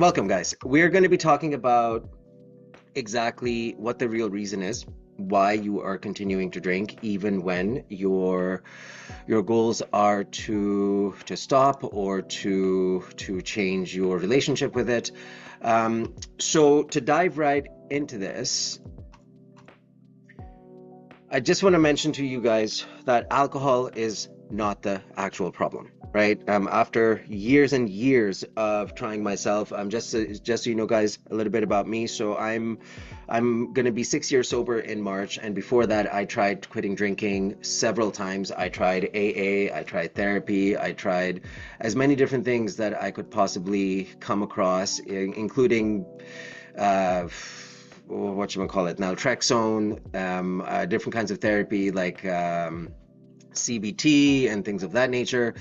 Welcome, guys. We're going to be talking about exactly what the real reason is why you are continuing to drink, even when your goals are to stop or to change your relationship with it. So to dive right into this, I just want to mention to you guys that alcohol is not the actual problem, right? After years and years of trying myself, just so you know, guys, a little bit about me. So I'm gonna be 6 years sober in March, and before that, I tried quitting drinking several times. I tried AA, I tried therapy, I tried as many different things that I could possibly come across, including uh, what you call it now, naltrexone, different kinds of therapy like CBT and things of that nature.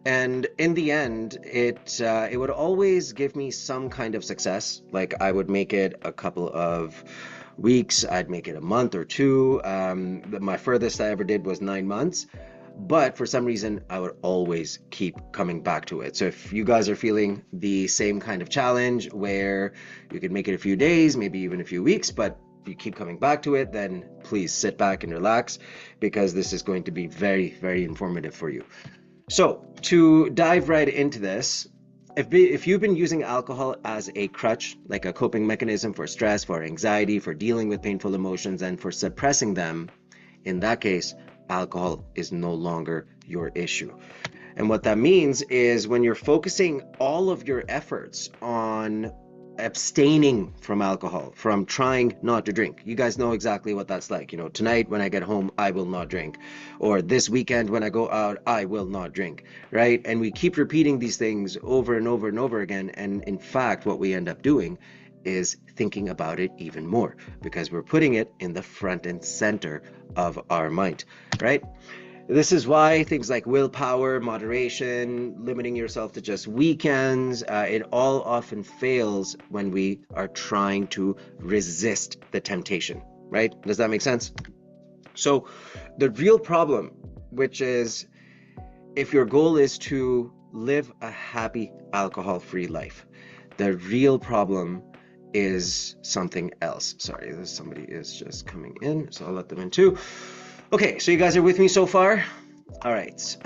And in the end, it would always give me some kind of success. Like I would make it a couple of weeks, I'd make it a month or two. My furthest I ever did was 9 months. But for some reason, I would always keep coming back to it. So if you guys are feeling the same kind of challenge where you can make it a few days, maybe even a few weeks, but you keep coming back to it, then please sit back and relax because this is going to be very, very informative for you. So to dive right into this, if you've been using alcohol as a crutch, like a coping mechanism for stress, for anxiety, for dealing with painful emotions, and for suppressing them, in that case, alcohol is no longer your issue. And what that means is when you're focusing all of your efforts on abstaining from alcohol, from trying not to drink. You guys know exactly what that's like. You know, tonight when I get home, I will not drink. Or this weekend when I go out, I will not drink, right? And we keep repeating these things over and over and over again. And in fact, what we end up doing is thinking about it even more because we're putting it in the front and center of our mind, right? This is why things like willpower, moderation, limiting yourself to just weekends, it all often fails when we are trying to resist the temptation, right? Does that make sense? So the real problem, which is if your goal is to live a happy alcohol-free life, the real problem is something else. Sorry, somebody is just coming in, so I'll let them in too. Okay, so you guys are with me so far? All right.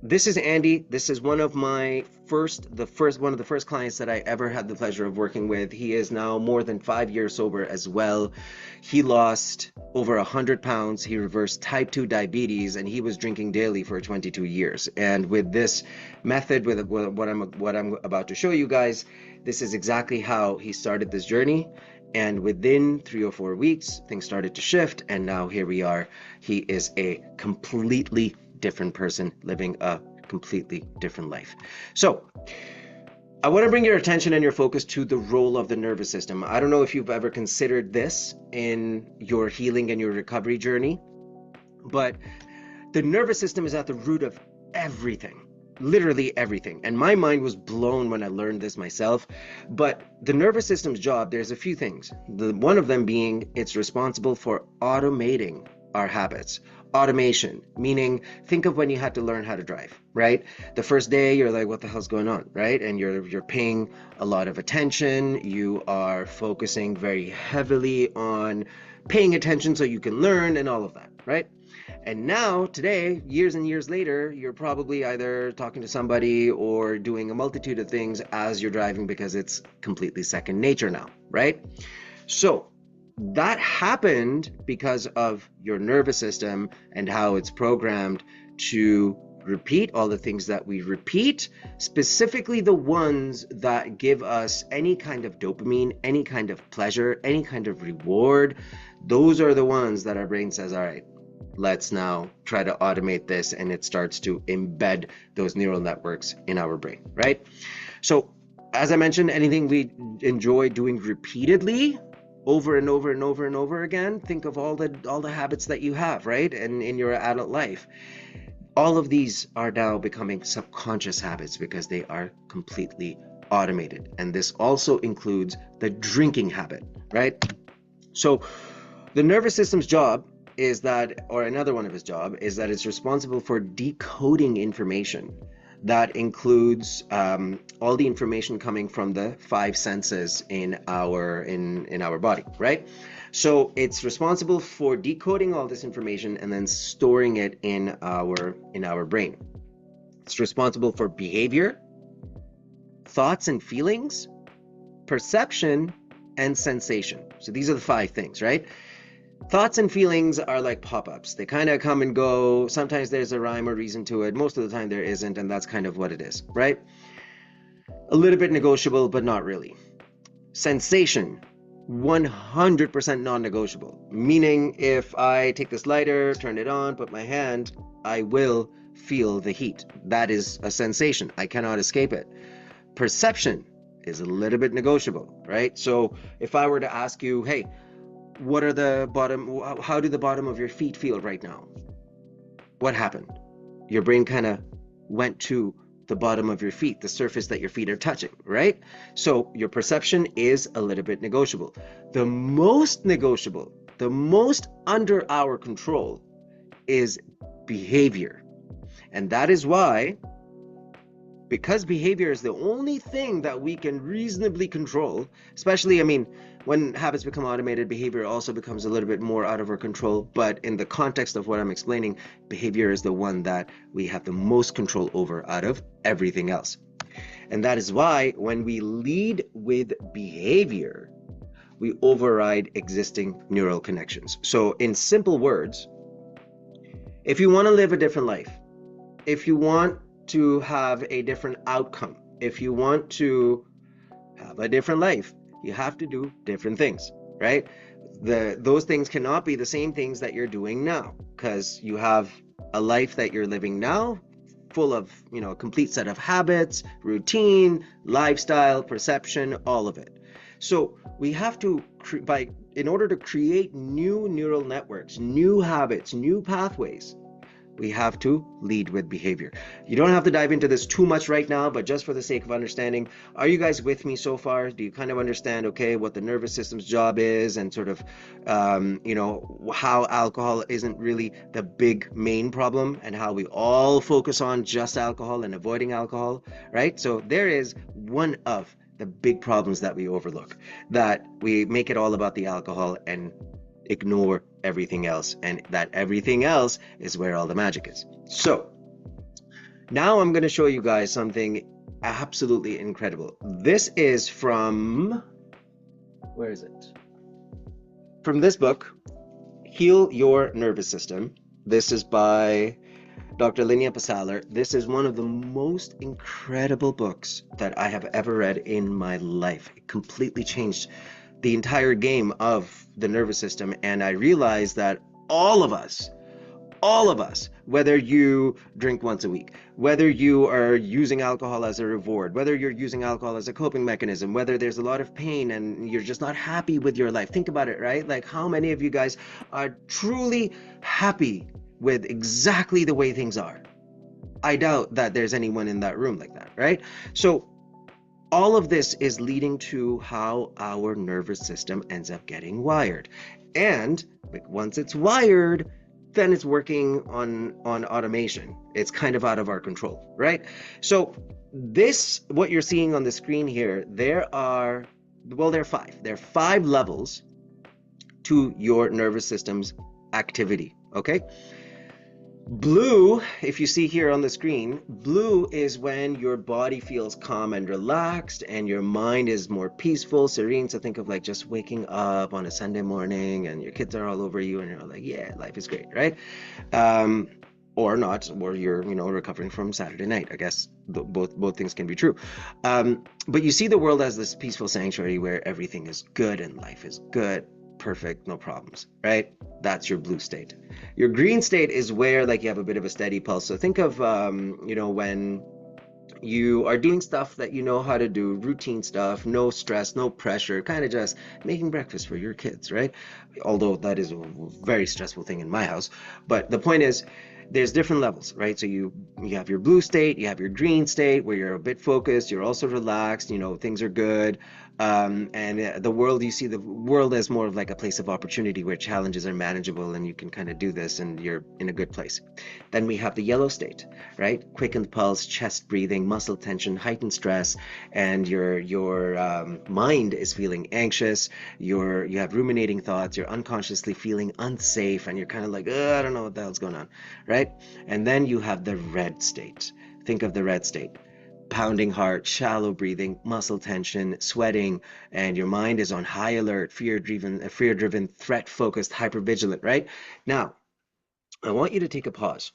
This is Andy. This is one of my one of the first clients that I ever had the pleasure of working with. He is now more than 5 years sober as well. He lost over 100 pounds. He reversed type 2 diabetes, and he was drinking daily for 22 years. And with this method, with what I'm about to show you guys, this is exactly how he started this journey. And within 3 or 4 weeks, things started to shift. And now here we are. He is a completely different person living a completely different life. So I want to bring your attention and your focus to the role of the nervous system. I don't know if you've ever considered this in your healing and your recovery journey, but the nervous system is at the root of everything. Literally everything. And my mind was blown when I learned this myself. But the nervous system's job, there's a few things. One of them being it's responsible for automating our habits. Automation, meaning think of when you had to learn how to drive, right? The first day you're like, what the hell's going on, right? And you're paying a lot of attention. You are focusing very heavily on paying attention so you can learn and all of that, right? And now, today, years and years later, you're probably either talking to somebody or doing a multitude of things as you're driving because it's completely second nature now, right? So that happened because of your nervous system and how it's programmed to repeat all the things that we repeat, specifically the ones that give us any kind of dopamine, any kind of pleasure, any kind of reward. Those are the ones that our brain says, all right, let's now try to automate this, and it starts to embed those neural networks in our brain, right? So as I mentioned, anything we enjoy doing repeatedly over and over and over and over again, think of all the habits that you have, right? And in your adult life, all of these are now becoming subconscious habits because they are completely automated. And this also includes the drinking habit, right? So the nervous system's job is that, or another one of his job, is that it's responsible for decoding information. That includes all the information coming from the five senses in our body, right? So it's responsible for decoding all this information and then storing it in our brain. It's responsible for behavior, thoughts and feelings, perception, and sensation. So these are the five things, right? Thoughts and feelings are like pop-ups. They kind of come and go. Sometimes there's a rhyme or reason to it. Most of the time there isn't, and that's kind of what it is, right? A little bit negotiable, but not really. Sensation, 100% non-negotiable. Meaning if I take this lighter, turn it on, put my hand, I will feel the heat. That is a sensation. I cannot escape it. Perception is a little bit negotiable, right? So if I were to ask you, hey, how do the bottom of your feet feel right now? What happened? Your brain kind of went to the bottom of your feet, the surface that your feet are touching, right? So your perception is a little bit negotiable. The most negotiable, the most under our control is behavior. And that is why, because behavior is the only thing that we can reasonably control, especially, when habits become automated, behavior also becomes a little bit more out of our control. But in the context of what I'm explaining, behavior is the one that we have the most control over out of everything else. And that is why when we lead with behavior, we override existing neural connections. So in simple words, if you want to live a different life, if you want to have a different outcome, if you want to have a different life, you have to do different things, right? Those things cannot be the same things that you're doing now, because you have a life that you're living now full of, a complete set of habits, routine, lifestyle, perception, all of it. So we have to, in order to create new neural networks, new habits, new pathways, we have to lead with behavior. You don't have to dive into this too much right now, but just for the sake of understanding, are you guys with me so far? Do you kind of understand, okay, what the nervous system's job is, and sort of, how alcohol isn't really the big main problem, and how we all focus on just alcohol and avoiding alcohol, right? So there is one of the big problems that we overlook, that we make it all about the alcohol and ignore everything else, and that everything else is where all the magic is. So now I'm going to show you guys something absolutely incredible. This is from, where is it? From this book, Heal Your Nervous System. This is by Dr. Linnea Pasaler. This is one of the most incredible books that I have ever read in my life. It completely changed the entire game of the nervous system, and I realized that all of us, whether you drink once a week, whether you are using alcohol as a reward, whether you're using alcohol as a coping mechanism, whether there's a lot of pain and you're just not happy with your life, think about it, right? Like, how many of you guys are truly happy with exactly the way things are? I doubt that there's anyone in that room like that, right? So all of this is leading to how our nervous system ends up getting wired. And once it's wired, then it's working on automation. It's kind of out of our control, right? So what you're seeing on the screen here, there are five. There are 5 levels to your nervous system's activity, okay? Blue, if you see here on the screen, blue is when your body feels calm and relaxed and your mind is more peaceful, serene. So think of like just waking up on a Sunday morning and your kids are all over you and you're like, yeah, life is great, right? Or not, or you're, recovering from Saturday night. I guess both things can be true. But you see the world as this peaceful sanctuary where everything is good and life is good. Perfect, no problems, right? That's your blue state. Your green state is where like you have a bit of a steady pulse. So think of when you are doing stuff that you know how to do, routine stuff, no stress, no pressure, kind of just making breakfast for your kids, right? Although that is a very stressful thing in my house. But the point is, there's different levels, right? So you have your blue state, you have your green state where you're a bit focused, you're also relaxed, things are good. And the world, you see the world as more of like a place of opportunity where challenges are manageable and you can kind of do this and you're in a good place. Then we have the yellow state, right? Quickened pulse, chest breathing, muscle tension, heightened stress, and your mind is feeling anxious. You have ruminating thoughts. You're unconsciously feeling unsafe, and you're kind of like, I don't know what the hell's going on, right? And then you have the red state. Think of the red state: pounding heart, shallow breathing, muscle tension, sweating, and your mind is on high alert, fear-driven, threat-focused, hypervigilant, right? Now, I want you to take a pause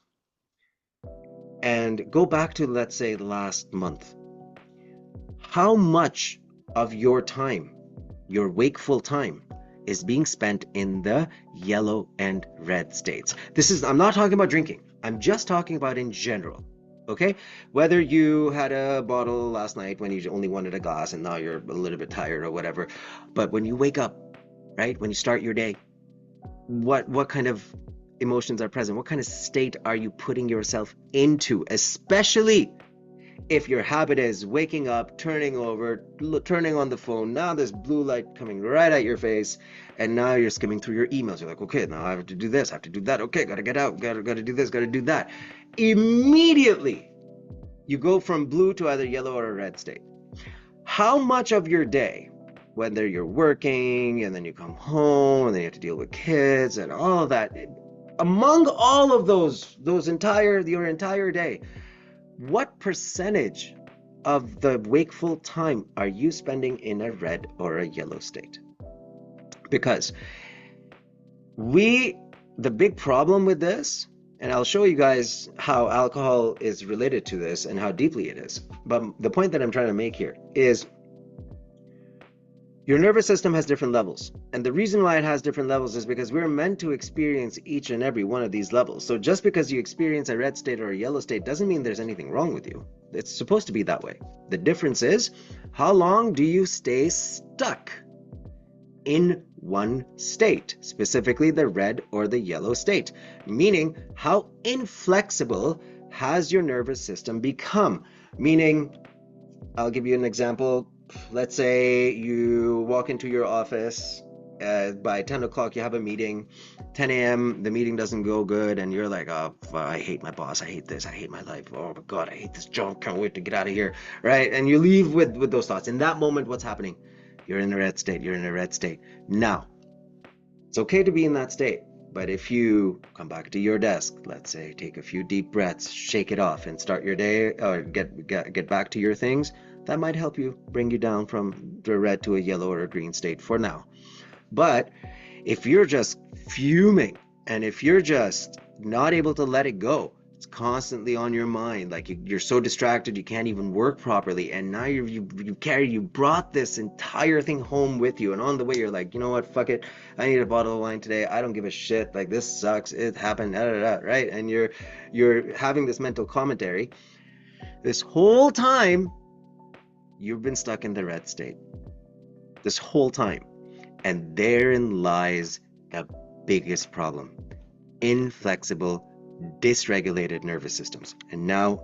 and go back to, let's say, last month. How much of your time, your wakeful time, is being spent in the yellow and red states? I'm not talking about drinking. I'm just talking about in general. Okay? Whether you had a bottle last night when you only wanted a glass and now you're a little bit tired or whatever, but when you wake up, right? When you start your day, what kind of emotions are present? What kind of state are you putting yourself into? Especially if your habit is waking up, turning over, turning on the phone, now there's blue light coming right at your face, and now you're skimming through your emails. You're like, okay, now I have to do this, I have to do that. Okay, gotta get out, gotta do this, gotta do that. Immediately, you go from blue to either yellow or a red state. How much of your day, whether you're working and then you come home and then you have to deal with kids and all of that, among all of your entire day, what percentage of the wakeful time are you spending in a red or a yellow state? Because the big problem with this, and I'll show you guys how alcohol is related to this and how deeply it is. But the point that I'm trying to make here is your nervous system has different levels. And the reason why it has different levels is because we're meant to experience each and every one of these levels. So just because you experience a red state or a yellow state doesn't mean there's anything wrong with you. It's supposed to be that way. The difference is, how long do you stay stuck in one state, specifically the red or the yellow state? Meaning, how inflexible has your nervous system become? Meaning, I'll give you an example. Let's say you walk into your office, by 10 o'clock you have a meeting, 10 a.m. the meeting doesn't go good, and you're like, oh, I hate my boss, I hate this, I hate my life, oh my God, I hate this job, can't wait to get out of here, right? And you leave with those thoughts. In that moment, what's happening? You're in a red state, you're in a red state. Now, it's okay to be in that state, but if you come back to your desk, let's say, take a few deep breaths, shake it off, and start your day, or get back to your things, that might help you bring you down from the red to a yellow or a green state for now. But if you're just fuming, and if you're just not able to let it go, it's constantly on your mind, like you're so distracted you can't even work properly, and now you brought this entire thing home with you, and on the way you're like, you know what, fuck it, I need a bottle of wine today, I don't give a shit, like this sucks, it happened, right? And you're having this mental commentary. This whole time you've been stuck in the red state, this whole time. And therein lies the biggest problem: inflexible, dysregulated nervous systems. And now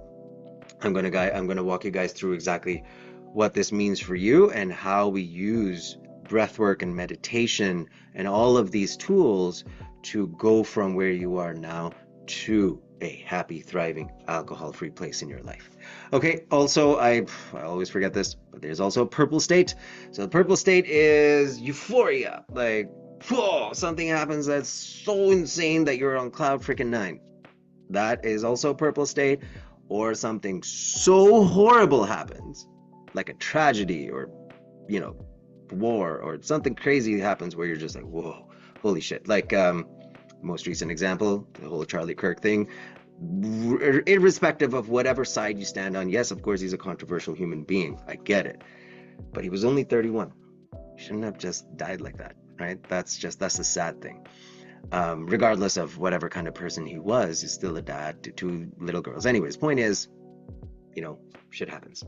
I'm going to walk you guys through exactly what this means for you and how we use breathwork and meditation and all of these tools to go from where you are now to a happy, thriving, alcohol-free place in your life. Okay, also, I always forget this, but there's also a purple state. So the purple state is euphoria. Like, whoa, something happens that's so insane that you're on cloud freaking nine. That is also a purple state. Or something so horrible happens, like a tragedy or, war, or something crazy happens where you're just like, whoa, holy shit. Like, most recent example, the whole Charlie Kirk thing, irrespective of whatever side you stand on. Yes, of course, he's a controversial human being. I get it. But he was only 31. He shouldn't have just died like that, right? That's the sad thing. Regardless of whatever kind of person he was, he's still a dad to two little girls. Anyways, point is, shit happens.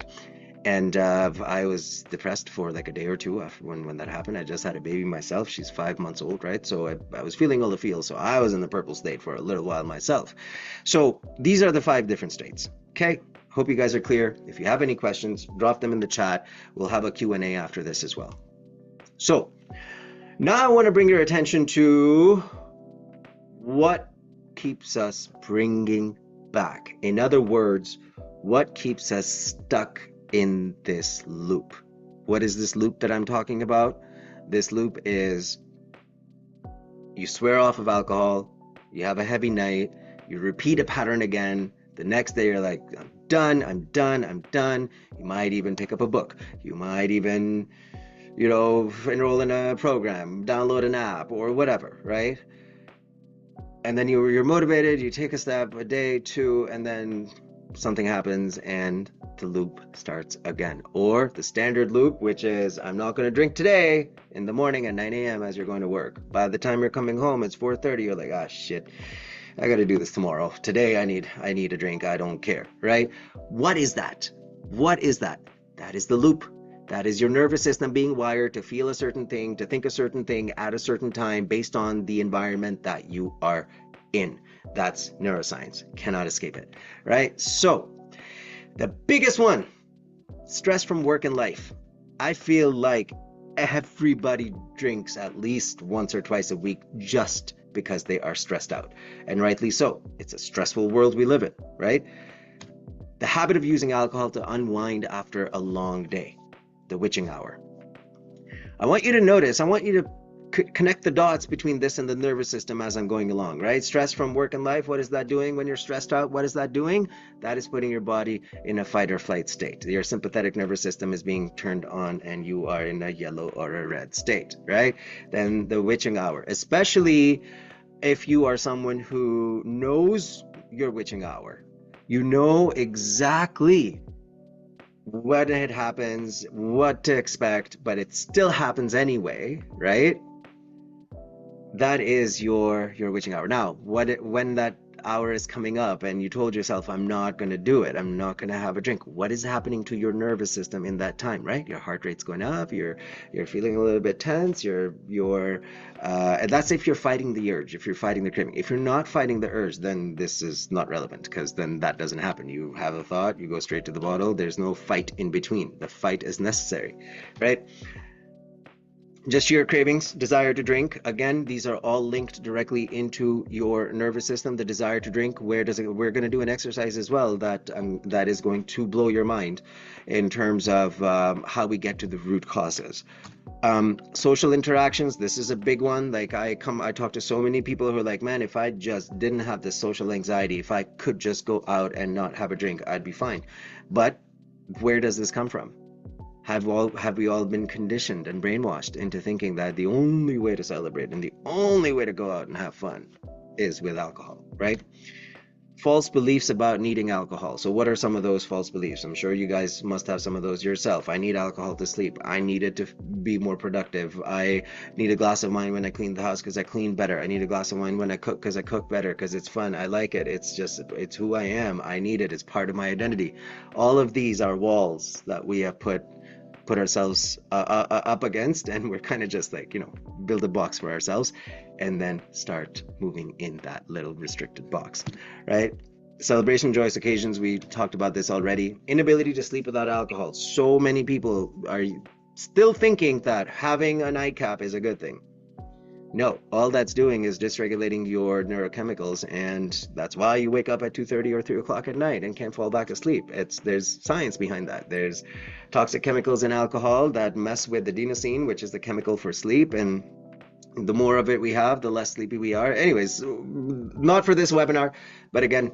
And I was depressed for like a day or two after when that happened. I just had a baby myself. She's 5 months old, right? So I was feeling all the feels. So I was in the purple state for a little while myself. So these are the 5 different states, okay? Hope you guys are clear. If you have any questions, drop them in the chat. We'll have a Q&A after this as well. So now I want to bring your attention to what keeps us bringing back. In other words, what keeps us stuck in this loop? What is this loop that I'm talking about? This loop is you swear off of alcohol, you have a heavy night, you repeat a pattern again. The next day you're like, I'm done, I'm done, I'm done. You might even pick up a book. You might even, enroll in a program, download an app or whatever, right? And then you're motivated, you take a step, a day, two, and then something happens and the loop starts again. Or the standard loop, which is I'm not going to drink today in the morning at 9 a.m. as you're going to work. By the time you're coming home, it's 4:30. You're like, ah, shit, I got to do this tomorrow. Today I need a drink. I don't care, right? What is that? What is that? That is the loop. That is your nervous system being wired to feel a certain thing, to think a certain thing at a certain time based on the environment that you are in. That's neuroscience. Cannot escape it, right? So the biggest one, stress from work and life. I feel like everybody drinks at least once or twice a week just because they are stressed out, and rightly so. It's a stressful world we live in, right? The habit of using alcohol to unwind after a long day, the witching hour. I want you to notice, I want you to connect the dots between this and the nervous system as I'm going along, right? Stress from work and life, what is that doing when you're stressed out? What is that doing? That is putting your body in a fight or flight state. Your sympathetic nervous system is being turned on and you are in a yellow or a red state, right? Then the witching hour, especially if you are someone who knows your witching hour, you know exactly what it happens, what to expect, but it still happens anyway, right? That is your witching hour. Now, when that hour is coming up and you told yourself, I'm not going to do it, I'm not going to have a drink, what is happening to your nervous system in that time, right? Your heart rate's going up, you're feeling a little bit tense, and that's if you're fighting the urge, if you're fighting the craving. If you're not fighting the urge, then this is not relevant, because then that doesn't happen. You have a thought, you go straight to the bottle, there's no fight in between. The fight is necessary, right? Just your cravings, desire to drink. Again, these are all linked directly into your nervous system. The desire to drink, we're going to do an exercise as well that is going to blow your mind in terms of how we get to the root causes. Social interactions, this is a big one. Like I talk to so many people who are like, man, if I just didn't have this social anxiety, if I could just go out and not have a drink, I'd be fine. But where does this come from? Have we all been conditioned and brainwashed into thinking that the only way to celebrate and the only way to go out and have fun is with alcohol, right? False beliefs about needing alcohol. So what are some of those false beliefs? I'm sure you guys must have some of those yourself. I need alcohol to sleep. I need it to be more productive. I need a glass of wine when I clean the house because I clean better. I need a glass of wine when I cook because I cook better, because it's fun. I like it. It's who I am. I need it. It's part of my identity. All of these are walls that we have put ourselves up against, and we're kind of just like, build a box for ourselves and then start moving in that little restricted box, right? Celebration, joyous occasions, we talked about this already. Inability to sleep without alcohol. So many people are still thinking that having a nightcap is a good thing. No, all that's doing is dysregulating your neurochemicals, and that's why you wake up at 2:30 or 3 o'clock at night and can't fall back asleep. There's science behind that. There's toxic chemicals in alcohol that mess with adenosine, which is the chemical for sleep, and the more of it we have, the less sleepy we are. Anyways, not for this webinar, but again,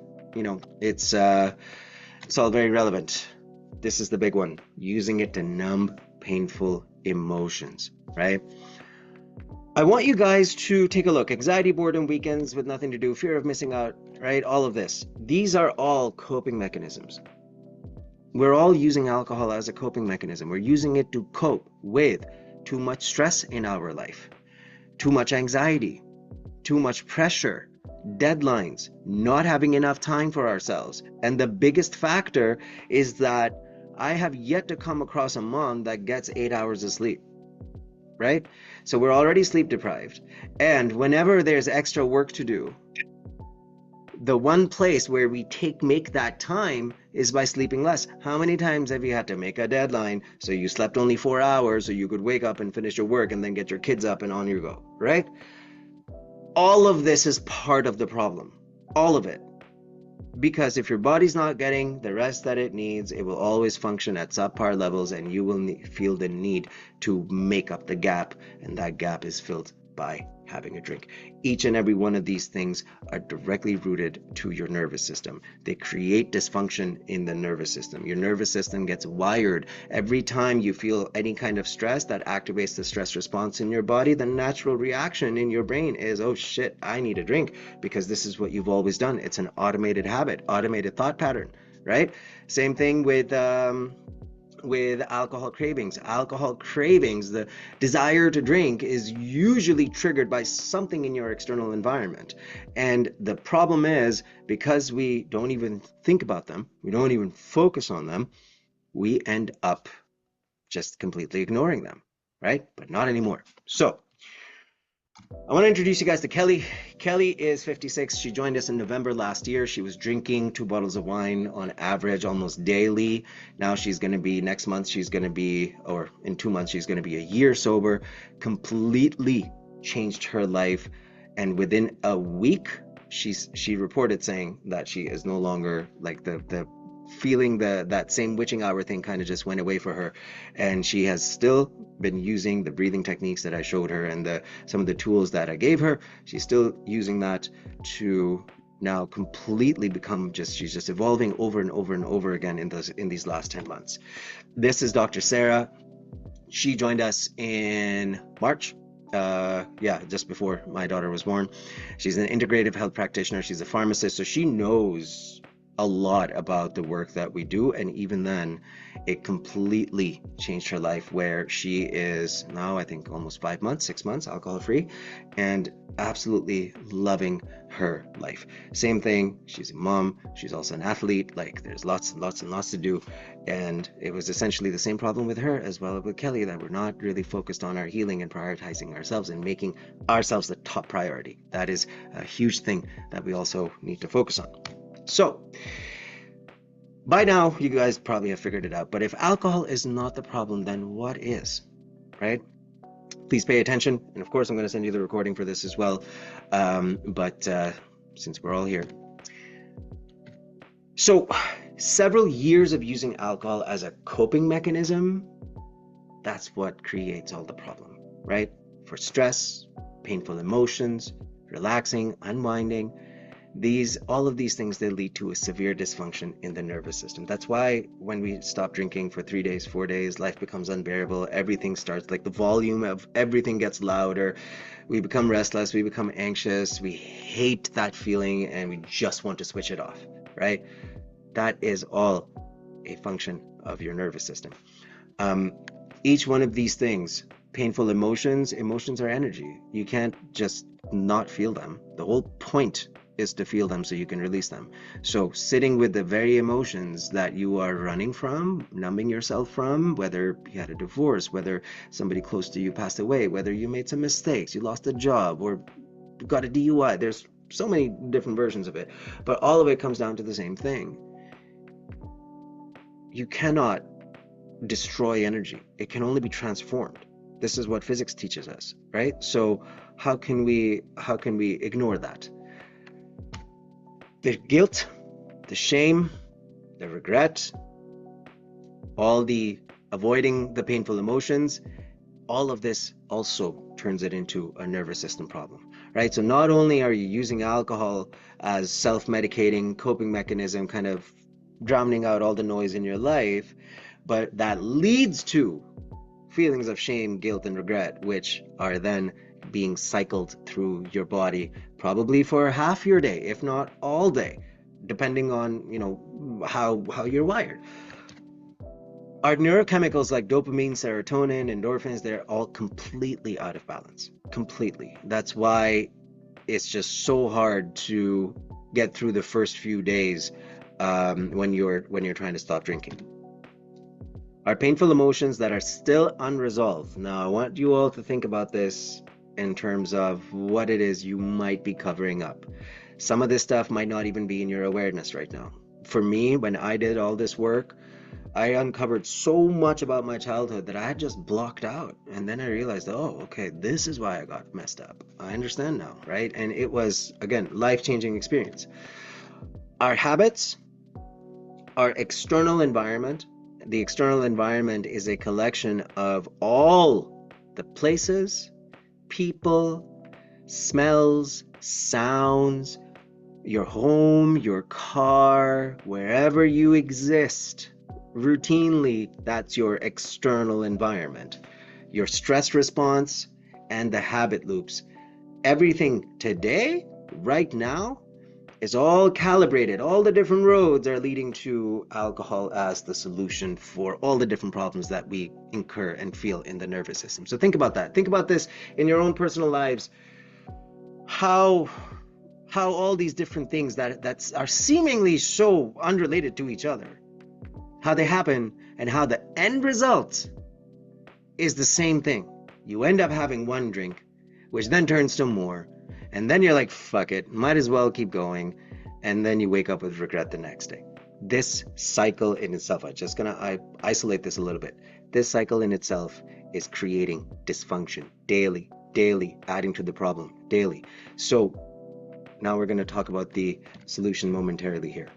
it's all very relevant. This is the big one, using it to numb painful emotions, right? I want you guys to take a look. Anxiety, boredom, weekends with nothing to do, fear of missing out, right? All of this. These are all coping mechanisms. We're all using alcohol as a coping mechanism. We're using it to cope with too much stress in our life, too much anxiety, too much pressure, deadlines, not having enough time for ourselves. And the biggest factor is that I have yet to come across a mom that gets 8 hours of sleep. Right? So we're already sleep deprived. And whenever there's extra work to do, the one place where we make that time is by sleeping less. How many times have you had to make a deadline so you slept only 4 hours so you could wake up and finish your work and then get your kids up and on you go, right? All of this is part of the problem. All of it. Because if your body's not getting the rest that it needs, it will always function at subpar levels, and you will feel the need to make up the gap, and that gap is filled by having a drink. Each and every one of these things are directly rooted to your nervous system. They create dysfunction in the nervous system. Your nervous system gets wired. Every time you feel any kind of stress that activates the stress response in your body, the natural reaction in your brain is, oh shit, I need a drink, because this is what you've always done. It's an automated habit, automated thought pattern, right? Same thing with alcohol cravings. Alcohol cravings, the desire to drink, is usually triggered by something in your external environment. And the problem is, because we don't even think about them, we don't even focus on them, we end up just completely ignoring them, right? But not anymore. So I want to introduce you guys to Kelly. Kelly is 56. She joined us in November last year. She was drinking 2 bottles of wine on average almost daily. Now she's going to be, next month, she's going to be, or in 2 months, she's going to be a year sober. Completely changed her life. And within a week, she reported saying that she is no longer like the feeling, that same witching hour thing kind of just went away for her, and she has still been using the breathing techniques that I showed her and some of the tools that I gave her. She's still using that to now completely become she's just evolving over and over and over again in these last 10 months. This is Dr. Sarah. She joined us in March. Just before my daughter was born. She's an integrative health practitioner. She's a pharmacist, so she knows a lot about the work that we do, and even then it completely changed her life, where she is now, I think, almost 6 months alcohol free and absolutely loving her life. Same thing, she's a mom, she's also an athlete. Like, there's lots and lots and lots to do, and it was essentially the same problem with her as well as with Kelly, that we're not really focused on our healing and prioritizing ourselves and making ourselves the top priority. That is a huge thing that we also need to focus on. So, by now, you guys probably have figured it out, but if alcohol is not the problem, then what is, right? Please pay attention, and of course, I'm going to send you the recording for this as well, but since we're all here. So, several years of using alcohol as a coping mechanism, that's what creates all the problem, right? For stress, painful emotions, relaxing, unwinding, all of these things, they lead to a severe dysfunction in the nervous system. That's why when we stop drinking for 3 days, 4 days, life becomes unbearable. Everything starts, like, the volume of everything gets louder. We become restless, we become anxious, we hate that feeling, and we just want to switch it off, right? That is all a function of your nervous system. Each one of these things, painful emotions are energy. You can't just not feel them. The whole point is to feel them so you can release them. So sitting with the very emotions that you are running from, numbing yourself from, whether you had a divorce, whether somebody close to you passed away, whether you made some mistakes, you lost a job, or got a DUI. There's so many different versions of it, but all of it comes down to the same thing. You cannot destroy energy. It can only be transformed. This is what physics teaches us, right? So how can we ignore that? The guilt, the shame, the regret, all the avoiding the painful emotions, all of this also turns it into a nervous system problem, right? So not only are you using alcohol as self-medicating coping mechanism, kind of drowning out all the noise in your life, but that leads to feelings of shame, guilt, and regret, which are then being cycled through your body, probably for half your day, if not all day, depending on, how you're wired. Our neurochemicals like dopamine, serotonin, endorphins, they're all completely out of balance. Completely. That's why it's just so hard to get through the first few days when you're trying to stop drinking. Our painful emotions that are still unresolved. Now, I want you all to think about this in terms of what it is you might be covering up. Some of this stuff might not even be in your awareness right now. For me, when I did all this work, I uncovered so much about my childhood that I had just blocked out. And then I realized, oh, okay, this is why I got messed up. I understand now, right? And it was, again, life-changing experience. Our habits, our external environment, the external environment is a collection of all the places, people, smells, sounds, your home, your car, wherever you exist. Routinely, that's your external environment. Your stress response and the habit loops. Everything today, right now, is all calibrated. All the different roads are leading to alcohol as the solution for all the different problems that we incur and feel in the nervous system. So think about that. Think about this in your own personal lives. How all these different things that are seemingly so unrelated to each other, how they happen, and how the end result is the same thing. You end up having one drink, which then turns to more, and then you're like, fuck it, might as well keep going, and then you wake up with regret the next day. This cycle in itself, I'm just gonna isolate this a little bit. This cycle in itself is creating dysfunction daily, adding to the problem daily. So now we're going to talk about the solution momentarily here.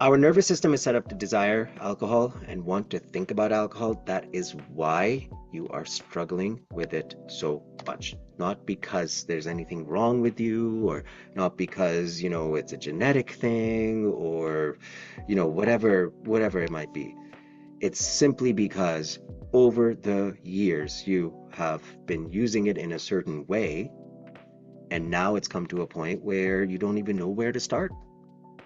Our nervous system is set up to desire alcohol and want to think about alcohol. That is why you are struggling with it so much. Not because there's anything wrong with you, or not because, it's a genetic thing, or, whatever it might be. It's simply because over the years you have been using it in a certain way, and now it's come to a point where you don't even know where to start.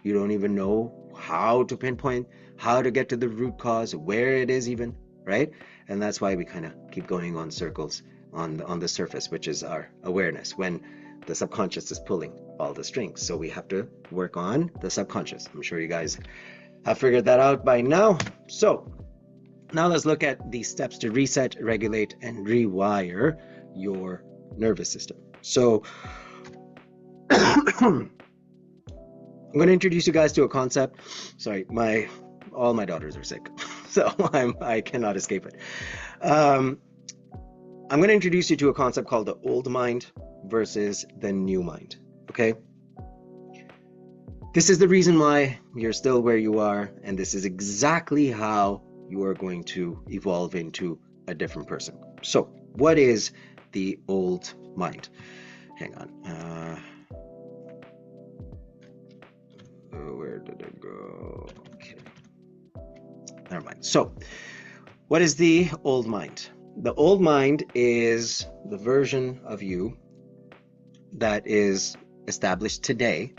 You don't even know how to pinpoint, how to get to the root cause, where it is even, right? And that's why we kind of keep going on circles on the surface, which is our awareness, when the subconscious is pulling all the strings. So we have to work on the subconscious. I'm sure you guys have figured that out by now. So now let's look at the steps to reset, regulate, and rewire your nervous system. So I'm going to introduce you guys to a concept. Sorry, all my daughters are sick, so I cannot escape it. I'm going to introduce you to a concept called the old mind versus the new mind. Okay? This is the reason why you're still where you are, and this is exactly how you are going to evolve into a different person. So, what is the old mind? Hang on. Where did it go? Okay. Never mind. So, what is the old mind? The old mind is the version of you that is established today,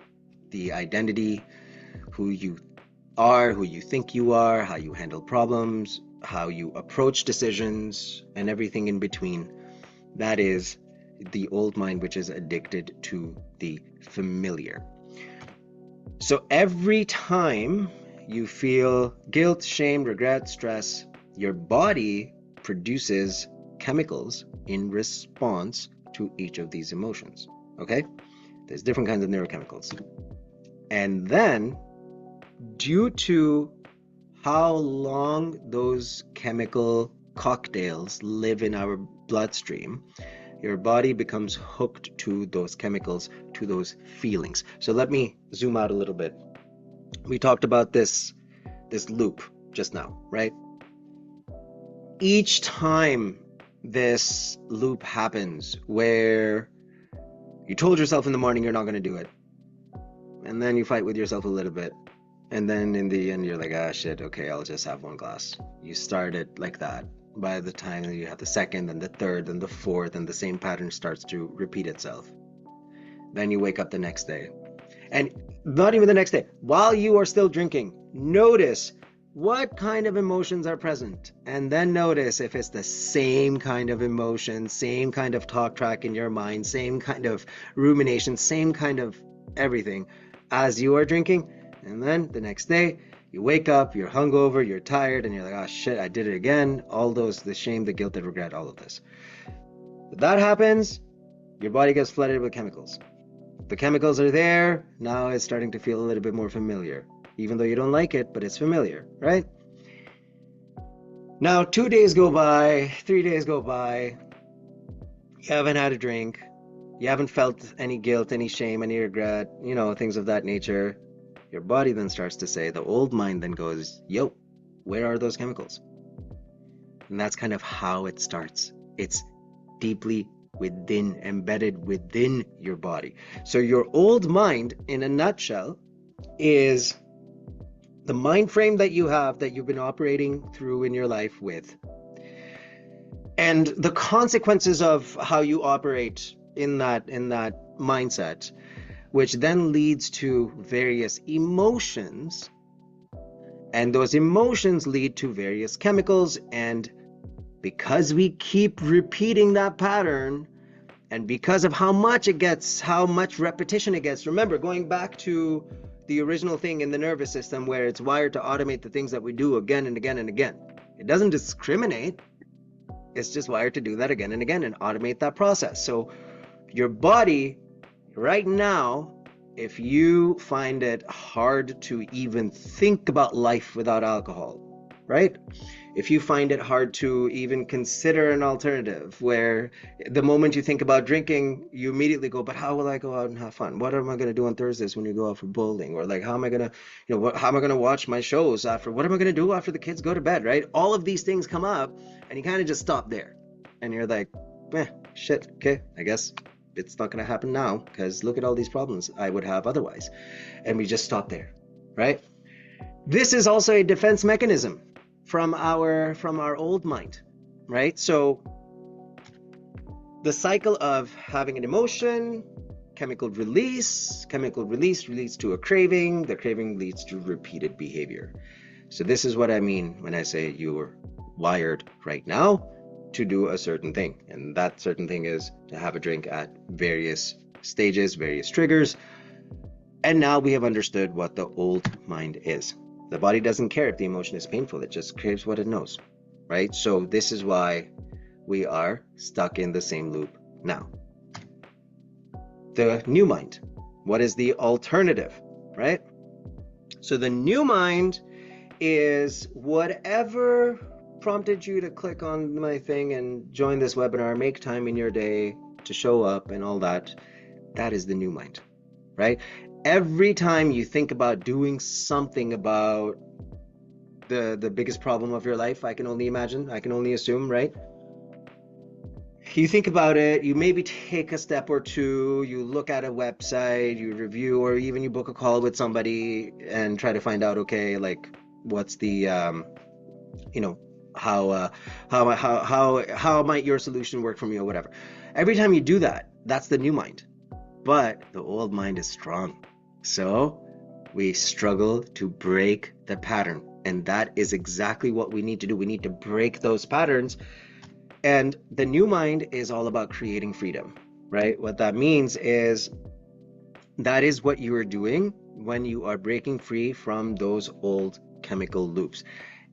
the identity, who you are, who you think you are, how you handle problems, how you approach decisions, and everything in between. That is the old mind, which is addicted to the familiar. So every time you feel guilt, shame, regret, stress, your body produces chemicals in response to each of these emotions. Okay? There's different kinds of neurochemicals. And then, due to how long those chemical cocktails live in our bloodstream, your body becomes hooked to those chemicals, to those feelings. So let me zoom out a little bit. We talked about this loop just now, right? Each time this loop happens where you told yourself in the morning you're not going to do it, and then you fight with yourself a little bit, and then in the end you're like, shit, okay, I'll just have one glass. You started like that. By the time you have the second and the third and the fourth, and the same pattern starts to repeat itself. Then you wake up the next day, and not even the next day, while you are still drinking, notice what kind of emotions are present, and then notice if it's the same kind of emotion, same kind of talk track in your mind, same kind of rumination, same kind of everything as you are drinking. And then the next day you wake up, you're hungover, you're tired, and you're like, oh shit, I did it again. All those, the shame, the guilt, the regret, all of this. If that happens, your body gets flooded with chemicals. The chemicals are there. Now it's starting to feel a little bit more familiar, even though you don't like it, but it's familiar, right? Now, 2 days go by, 3 days go by. You haven't had a drink. You haven't felt any guilt, any shame, any regret, things of that nature. Your body then starts to say, the old mind then goes, yo, where are those chemicals? And that's kind of how it starts. It's deeply within, embedded within your body. So your old mind, in a nutshell, is the mind frame that you have, that you've been operating through in your life with. And the consequences of how you operate in that mindset, which then leads to various emotions, and those emotions lead to various chemicals. And because we keep repeating that pattern, and because of how much repetition it gets, remember, going back to the original thing in the nervous system where it's wired to automate the things that we do again and again and again. It doesn't discriminate. It's just wired to do that again and again and automate that process. So your body right now, if you find it hard to even think about life without alcohol, right? If you find it hard to even consider an alternative, where the moment you think about drinking, you immediately go, but how will I go out and have fun? What am I going to do on Thursdays when you go out for bowling? Or like, how am I going to, how am I going to watch my shows after? What am I going to do after the kids go to bed, right? All of these things come up and you kind of just stop there. And you're like, shit, okay, I guess it's not going to happen now because look at all these problems I would have otherwise. And we just stop there, right? This is also a defense mechanism from our old mind, right? So the cycle of having an emotion, chemical release leads to a craving, the craving leads to repeated behavior. So this is what I mean when I say you're wired right now to do a certain thing, and that certain thing is to have a drink at various stages, various triggers. And now we have understood what the old mind is. The body doesn't care if the emotion is painful, it just craves what it knows, right? So this is why we are stuck in the same loop now. The new mind, what is the alternative, right? So the new mind is whatever prompted you to click on my thing and join this webinar, make time in your day to show up and all that. That is the new mind, right? Every time you think about doing something about the biggest problem of your life, I can only imagine, I can only assume, right? You think about it, you maybe take a step or two, you look at a website, you review, or even you book a call with somebody and try to find out, okay, like what's the, how might your solution work for me or whatever. Every time you do that, that's the new mind. But the old mind is strong. So we struggle to break the pattern. And that is exactly what we need to do. We need to break those patterns. And the new mind is all about creating freedom, right? What that means is that is what you are doing when you are breaking free from those old chemical loops.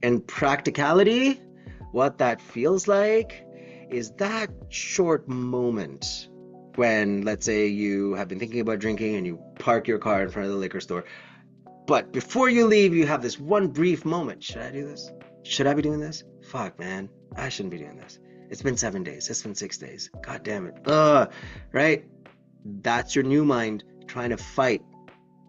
And practicality, what that feels like is that short moment when, let's say, you have been thinking about drinking and you park your car in front of the liquor store. But before you leave, you have this one brief moment. Should I do this? Should I be doing this? Fuck, man. I shouldn't be doing this. It's been 7 days. It's been 6 days. God damn it. Right? That's your new mind trying to fight,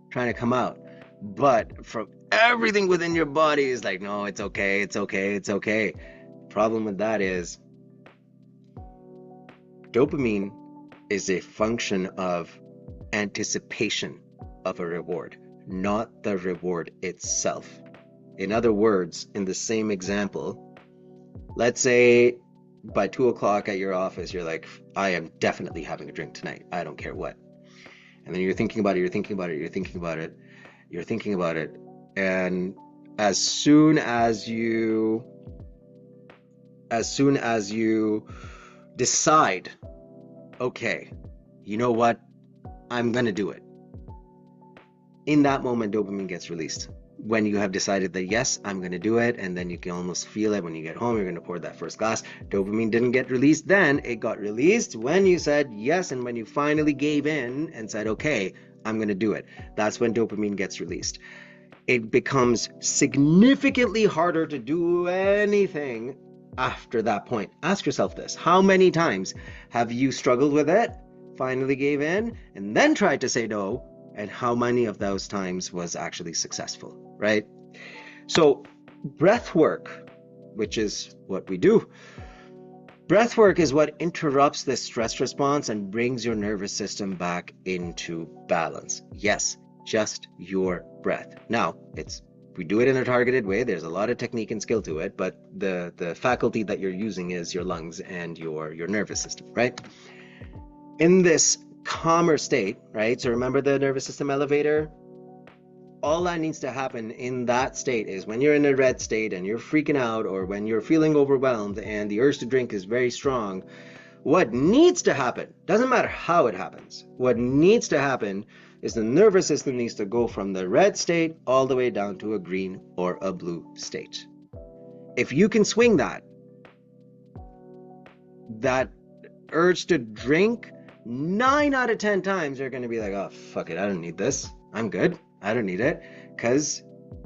trying to come out. But from everything within your body is like, no, it's okay. It's okay. It's okay. Problem with that is dopamine is a function of anticipation of a reward, not the reward itself. In other words, in the same example, let's say by 2 o'clock at your office, you're like, I am definitely having a drink tonight. I don't care what. And then you're thinking about it, you're thinking about it, you're thinking about it, you're thinking about it. And as soon as you decide, okay, you know what? I'm going to do it. In that moment, dopamine gets released. When you have decided that, yes, I'm going to do it, and then you can almost feel it when you get home, you're going to pour that first glass. Dopamine didn't get released then. It got released when you said yes, and when you finally gave in and said, okay, I'm going to do it. That's when dopamine gets released. It becomes significantly harder to do anything after that point. Ask yourself this: how many times have you struggled with it, finally gave in, and then tried to say no? And how many of those times was actually successful, right? So, breath work, which is what we do, breath work is what interrupts the stress response and brings your nervous system back into balance. Yes, just your breath. Now, we do it in a targeted way. There's a lot of technique and skill to it, but the faculty that you're using is your lungs and your nervous system, right? In this calmer state, right? So remember the nervous system elevator? All that needs to happen in that state is when you're in a red state and you're freaking out, or when you're feeling overwhelmed and the urge to drink is very strong, what needs to happen, doesn't matter how it happens, what needs to happen is the nervous system needs to go from the red state all the way down to a green or a blue state. If you can swing that urge to drink, 9 out of 10 times you're going to be like, oh, fuck it, I don't need this. I'm good. I don't need it. Because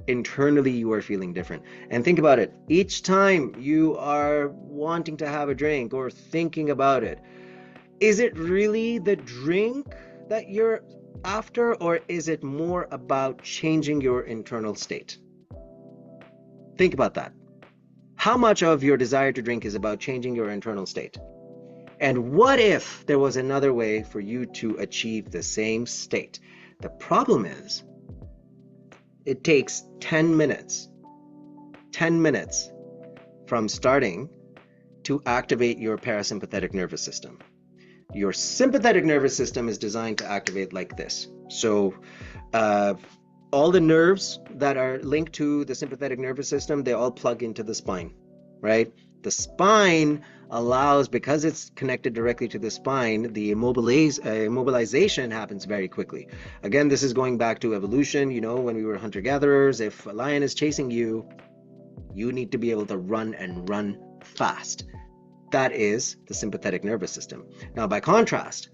internally you are feeling different. And think about it. Each time you are wanting to have a drink or thinking about it, is it really the drink that you're after, or is it more about changing your internal state? Think about that. How much of your desire to drink is about changing your internal state? And what if there was another way for you to achieve the same state? The problem is, it takes 10 minutes from starting to activate your parasympathetic nervous system. Your sympathetic nervous system is designed to activate like this. So all the nerves that are linked to the sympathetic nervous system, they all plug into the spine, right? The spine allows, because it's connected directly to the spine, the immobilization happens very quickly. Again, this is going back to evolution. You know, when we were hunter-gatherers, if a lion is chasing you, you need to be able to run and run fast. That is the sympathetic nervous system. Now, by contrast,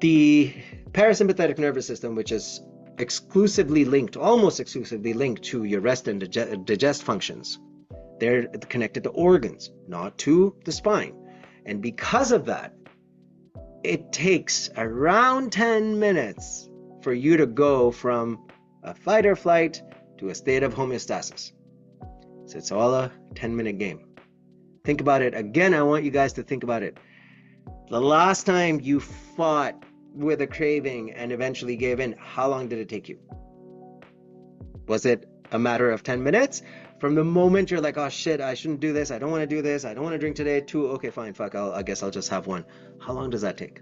the parasympathetic nervous system, which is exclusively linked, almost exclusively linked to your rest and digest functions, they're connected to organs, not to the spine. And because of that, it takes around 10 minutes for you to go from a fight or flight to a state of homeostasis. So it's all a 10-minute game. Think about it. Again, I want you guys to think about it. The last time you fought with a craving and eventually gave in, how long did it take you? Was it a matter of 10 minutes? From the moment you're like, oh shit, I shouldn't do this, I don't want to do this, I don't want to drink today, to, okay, fine, fuck, I guess I'll just have one. How long does that take?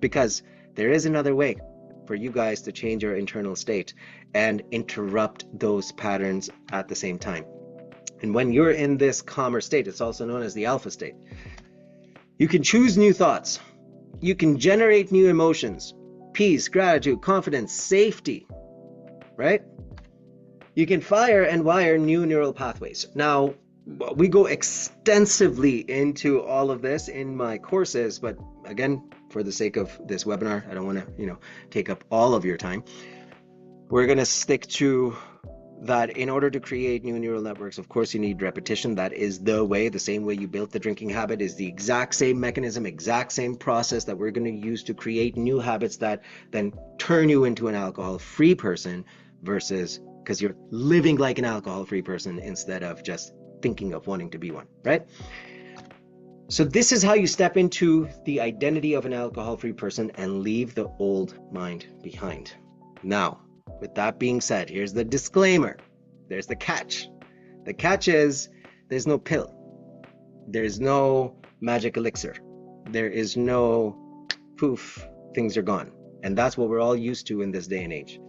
Because there is another way for you guys to change your internal state and interrupt those patterns at the same time. And when you're in this calmer state, it's also known as the alpha state, you can choose new thoughts. You can generate new emotions, peace, gratitude, confidence, safety, right? You can fire and wire new neural pathways. Now, we go extensively into all of this in my courses, but again, for the sake of this webinar, I don't want to, take up all of your time. We're going to stick to that. In order to create new neural networks, of course, you need repetition. That is the way. The same way you built the drinking habit is the exact same mechanism, exact same process that we're going to use to create new habits that then turn you into an alcohol-free person, versus because you're living like an alcohol-free person instead of just thinking of wanting to be one, right? So this is how you step into the identity of an alcohol-free person and leave the old mind behind. Now, with that being said, here's the disclaimer. There's the catch. The catch is there's no pill. There's no magic elixir. There is no poof, things are gone. And that's what we're all used to in this day and age.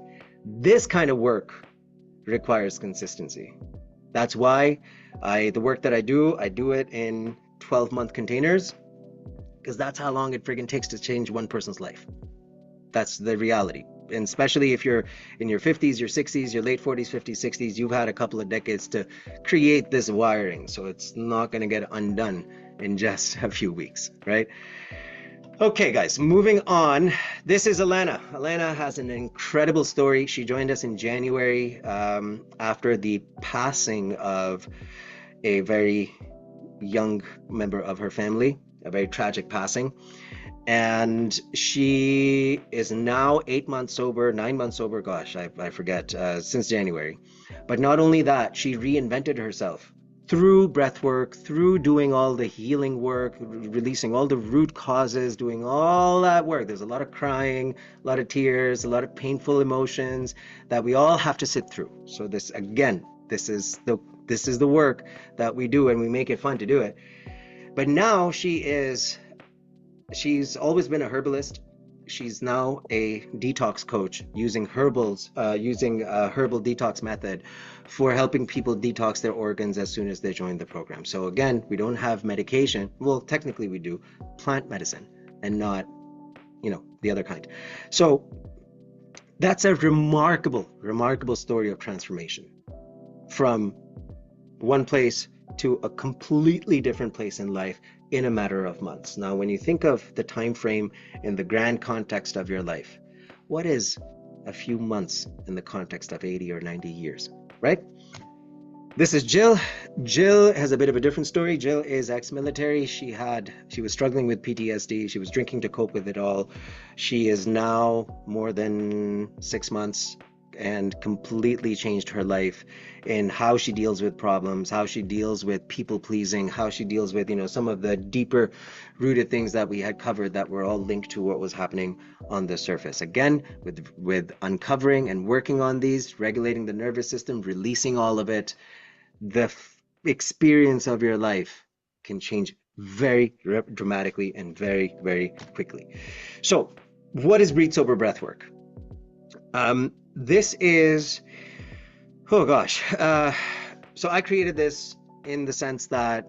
This kind of work requires consistency. That's why the work that I do it in 12-month containers, because that's how long it friggin' takes to change one person's life. That's the reality. And especially if you're in your 50s, your 60s, your late 40s, 50s, 60s, you've had a couple of decades to create this wiring. So it's not going to get undone in just a few weeks, right? Okay, guys, moving on. This is Alana. Alana has an incredible story. She joined us in January after the passing of a very young member of her family, a very tragic passing. And she is now 8 months sober, 9 months sober, gosh, I forget, since January. But not only that, she reinvented herself through breath work, through doing all the healing work, releasing all the root causes, doing all that work. There's a lot of crying, a lot of tears, a lot of painful emotions that we all have to sit through. So this, again, this is the work that we do, and we make it fun to do it. But now she's always been a herbalist. She's now a detox coach using a herbal detox method for helping people detox their organs as soon as they join the program. So again, we don't have medication. Well, technically we do plant medicine and not, the other kind. So that's a remarkable story of transformation from one place to a completely different place in life in a matter of months. Now, when you think of the time frame in the grand context of your life, what is a few months in the context of 80 or 90 years, right? This is Jill. Jill has a bit of a different story. Jill is ex-military. She was struggling with PTSD. She was drinking to cope with it all. She is now more than 6 months and completely changed her life in how she deals with problems, how she deals with people pleasing, how she deals with, some of the deeper rooted things that we had covered that were all linked to what was happening on the surface. Again, with uncovering and working on these, regulating the nervous system, releasing all of it, the experience of your life can change very dramatically and very, very quickly. So what is Breathe Sober Breathwork? This is, oh gosh. So I created this in the sense that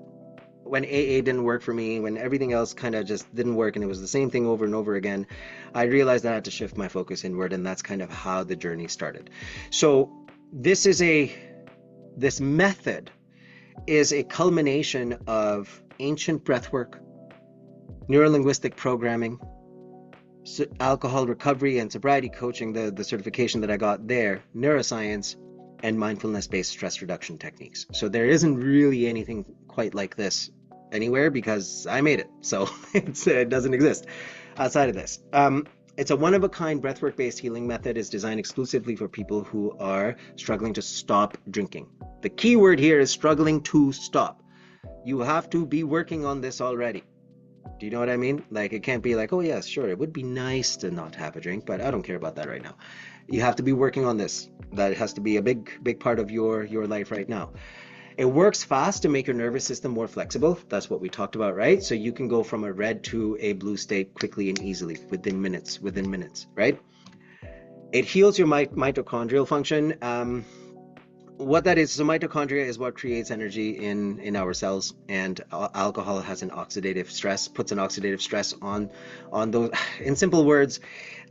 when AA didn't work for me, when everything else kind of just didn't work and it was the same thing over and over again, I realized that I had to shift my focus inward, and that's kind of how the journey started. So this method is a culmination of ancient breathwork, neurolinguistic programming, alcohol recovery and sobriety coaching, the certification that I got there, neuroscience, and mindfulness-based stress reduction techniques. So there isn't really anything quite like this anywhere because I made it. So it doesn't exist outside of this. It's a one-of-a-kind breathwork-based healing method. Is designed exclusively for people who are struggling to stop drinking. The key word here is struggling to stop. You have to be working on this already. Do you know what I mean? Like, it can't be like, oh yes, sure, it would be nice to not have a drink, but I don't care about that right now. You have to be working on this. That has to be a big part of your life right now. It works fast to make your nervous system more flexible. That's what we talked about, right? So you can go from a red to a blue state quickly and easily within minutes, right? It heals your mitochondrial function. What that is, so mitochondria is what creates energy in our cells, and alcohol has an oxidative stress, puts an oxidative stress on those. In simple words,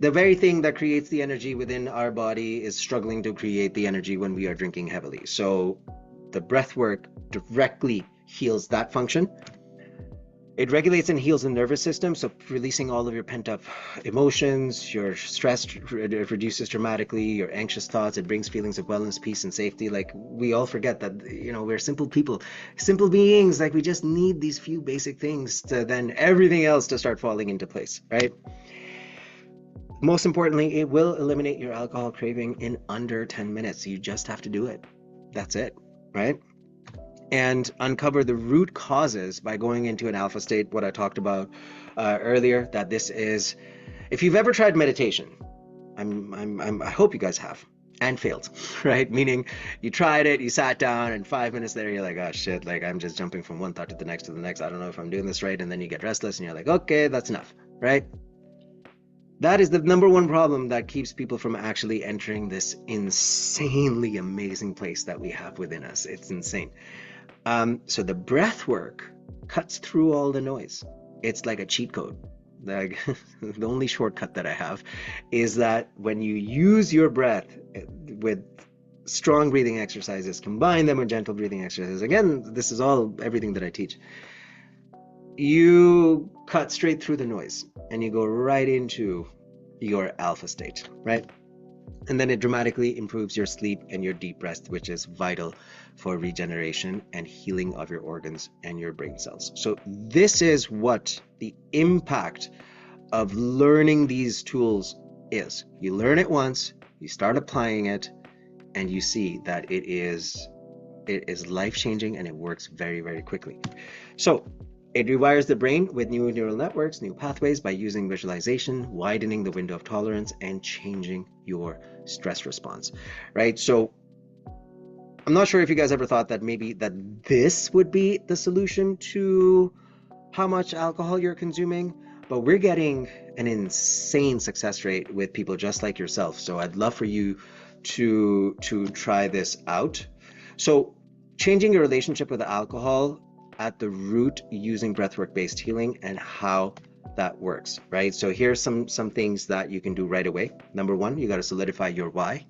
the very thing that creates the energy within our body is struggling to create the energy when we are drinking heavily. So the breath work directly heals that function. It regulates and heals the nervous system, so releasing all of your pent-up emotions, your stress, it reduces dramatically, your anxious thoughts, it brings feelings of wellness, peace, and safety. Like, we all forget that, we're simple people, simple beings, like we just need these few basic things to then everything else to start falling into place, right? Most importantly, it will eliminate your alcohol craving in under 10 minutes. You just have to do it. That's it, right? And uncover the root causes by going into an alpha state, what I talked about earlier, that this is, if you've ever tried meditation, I hope you guys have, and failed, right? Meaning you tried it, you sat down, and 5 minutes later, you're like, oh shit, like I'm just jumping from one thought to the next. I don't know if I'm doing this right. And then you get restless and you're like, okay, that's enough, right? That is the number one problem that keeps people from actually entering this insanely amazing place that we have within us. It's insane. So the breath work cuts through all the noise. It's like a cheat code. Like the only shortcut that I have is that when you use your breath with strong breathing exercises, combine them with gentle breathing exercises. Again, this is all everything that I teach. You cut straight through the noise and you go right into your alpha state, right? And then it dramatically improves your sleep and your deep rest, which is vital for regeneration and healing of your organs and your brain cells. So this is what the impact of learning these tools is. You learn it once, you start applying it, and you see that it is life-changing and it works very, very quickly. So it rewires the brain with new neural networks, new pathways by using visualization, widening the window of tolerance, and changing your stress response, right? So I'm not sure if you guys ever thought that maybe that this would be the solution to how much alcohol you're consuming, but we're getting an insane success rate with people just like yourself. So I'd love for you to try this out. So changing your relationship with alcohol at the root using breathwork based healing and how that works, right? So here's some things that you can do right away. Number one, you got to solidify your why.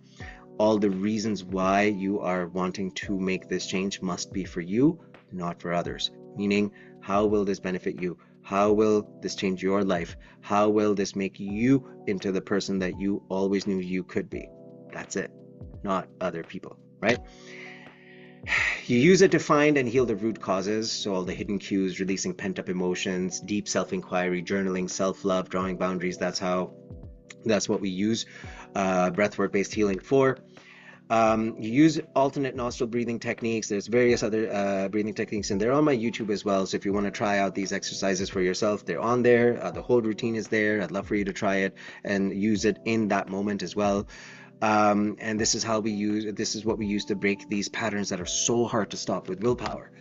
All the reasons why you are wanting to make this change must be for you, not for others. Meaning, how will this benefit you? How will this change your life? How will this make you into the person that you always knew you could be? That's it, not other people, right? You use it to find and heal the root causes, so all the hidden cues, releasing pent-up emotions, deep self-inquiry, journaling, self-love, drawing boundaries. That's what we use breathwork-based healing for. You use alternate nostril breathing techniques. There's various other breathing techniques, and they're on my YouTube as well. So if you want to try out these exercises for yourself, they're on there. The whole routine is there. I'd love for you to try it and use it in that moment as well. And this is what we use to break these patterns that are so hard to stop with willpower.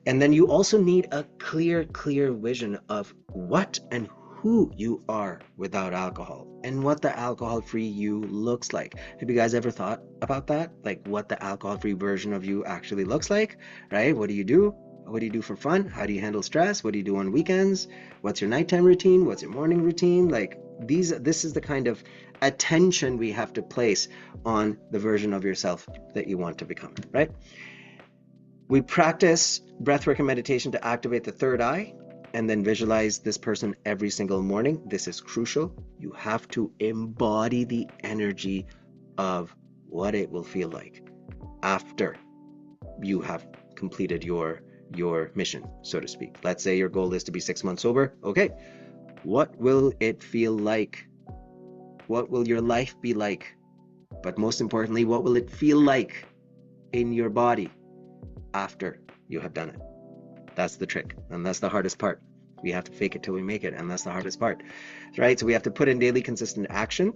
And then you also need a clear vision of what and who you are without alcohol and what the alcohol-free you looks like. Have you guys ever thought about that? Like what the alcohol-free version of you actually looks like, right? What do you do? What do you do for fun? How do you handle stress? What do you do on weekends? What's your nighttime routine? What's your morning routine? Like this is the kind of attention we have to place on the version of yourself that you want to become, right? We practice breathwork and meditation to activate the third eye and then visualize this person every single morning. This is crucial. You have to embody the energy of what it will feel like after you have completed your mission, so to speak. Let's say your goal is to be 6 months sober. Okay, what will it feel like? What will your life be like? But most importantly, what will it feel like in your body after you have done it? That's the trick, and that's the hardest part. We have to fake it till we make it, and that's the hardest part, right? So we have to put in daily consistent action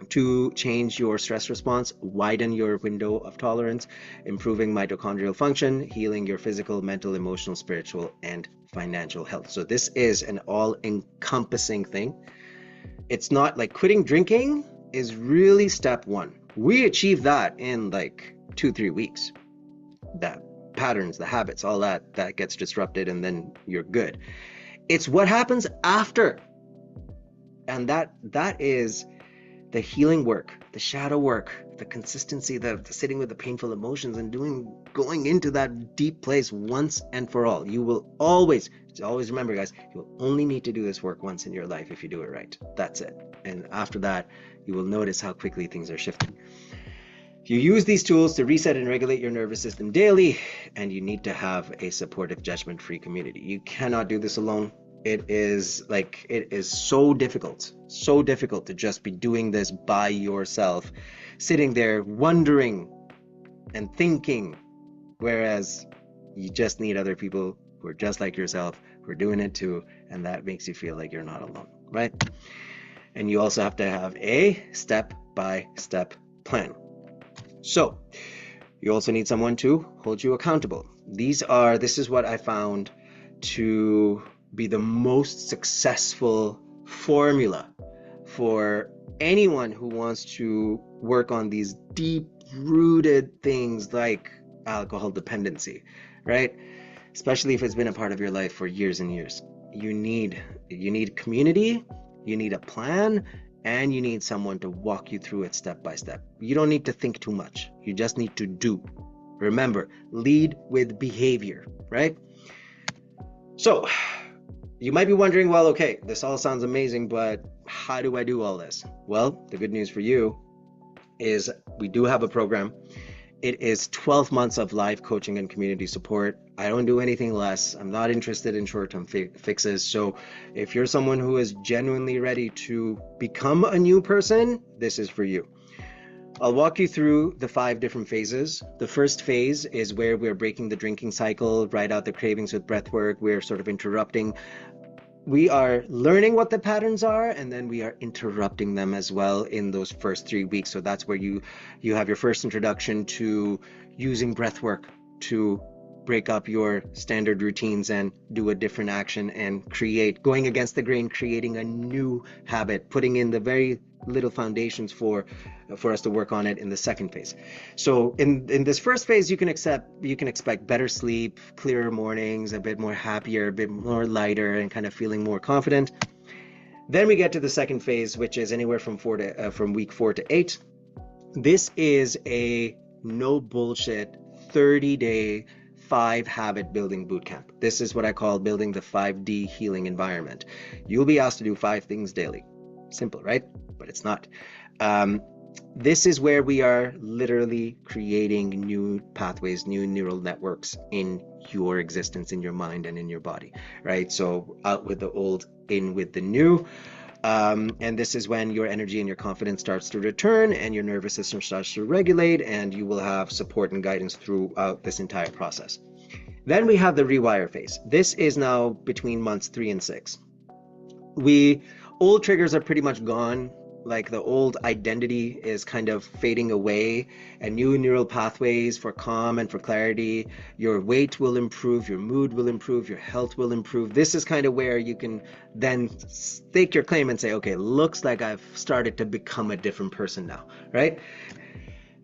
to change your stress response, widen your window of tolerance, improving mitochondrial function, healing your physical, mental, emotional, spiritual, and financial health. So this is an all-encompassing thing. It's not like quitting drinking is really step one. We achieve that in like 2-3 weeks. That patterns, the habits, all that gets disrupted, and then you're good. It's what happens after, and that is the healing work, the shadow work, the consistency, the sitting with the painful emotions and going into that deep place once and for all. You will always remember, guys, you will only need to do this work once in your life if you do it right. That's it. And after that, you will notice how quickly things are shifting. You use these tools to reset and regulate your nervous system daily, and you need to have a supportive, judgment-free community. You cannot do this alone. It is so difficult to just be doing this by yourself, sitting there wondering and thinking, whereas you just need other people who are just like yourself, who are doing it too, and that makes you feel like you're not alone, right? And you also have to have a step-by-step plan. So you also need someone to hold you accountable. This is what I found to be the most successful formula for anyone who wants to work on these deep-rooted things like alcohol dependency, right? Especially if it's been a part of your life for years and years. you need community, you need a plan, and you need someone to walk you through it step by step. You don't need to think too much. You just need to do. Remember, lead with behavior, right? So you might be wondering, well, okay, this all sounds amazing, but how do I do all this? Well, the good news for you is we do have a program. It is 12 months of live coaching and community support. I don't do anything less. I'm not interested in short-term fixes. So if you're someone who is genuinely ready to become a new person, this is for you. I'll walk you through the 5 different phases. The first phase is where we're breaking the drinking cycle, write out the cravings with breath work. We're sort of interrupting. We are learning what the patterns are, and then we are interrupting them as well in those first 3 weeks. So that's where you have your first introduction to using breath work to break up your standard routines and do a different action and create, going against the grain, creating a new habit, putting in the very little foundations for us to work on it in the second phase. So in this first phase, you can expect better sleep, clearer mornings, a bit more happier, a bit more lighter, and kind of feeling more confident. Then we get to the second phase, which is anywhere from week 4 to 8. This is a no bullshit 30-day 5 habit building bootcamp. This is what I call building the 5D healing environment. You'll be asked to do 5 things daily. Simple, right? But it's not. This is where we are literally creating new pathways, new neural networks in your existence, in your mind and in your body, right? So out with the old, in with the new. And this is when your energy and your confidence starts to return and your nervous system starts to regulate, and you will have support and guidance throughout this entire process. Then we have the rewire phase. This is now between months 3 and 6. Old triggers are pretty much gone. Like the old identity is kind of fading away, and new neural pathways for calm and for clarity. Your weight will improve, your mood will improve, your health will improve. This is kind of where you can then stake your claim and say, okay, looks like I've started to become a different person now, right?